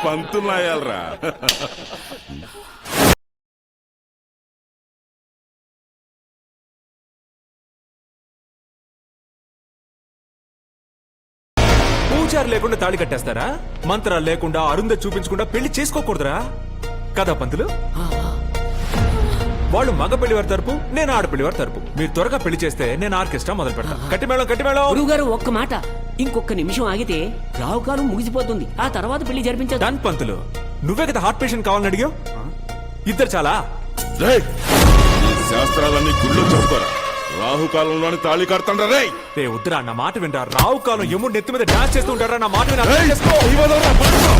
పంతులాయాలరా. పూజారు లేకుండా తాళి కట్టేస్తారా? మంత్రాలు లేకుండా అరుంద చూపించకుండా పెళ్లి చేసుకోకూడదురా కదా పంతులు? వాళ్ళు మగ పెళ్లివారి తరపు, నేను ఆడపిల్లివారి తరపు. మీరు త్వరగా పెళ్లి చేస్తే నేను ఆర్కెస్ట్రా మొదలు పెడతాను. కట్టిమేళం కట్టిమేళం. గురువు గారు ఒక్క మాట, ఇంకొక నిమిషం ఆగితే రావుకాలం ముగిసిపోతుంది. ఆ తర్వాత పెళ్లి జరిపించారు. డన్ పంతులు. నువ్వే కదా హార్ట్ పేషెంట్ కావాలని అడిగావు. ఇద్దరు చాలా. రేయ్, ఈ శాస్త్రాలన్నీ గుళ్ళో చెప్పుకోరా. రాహుకాలంలోని తాళి కడతాండ్రా. రేయ్ రే ఉద్దరా, నా మాట వినరా. రావు కాలం యముడు నెత్తి మీద డాన్స్ చేస్తూ ఉంటారా? నా మాట వినరా. రేయ్, ఈ వదలరా, పట్టుకో.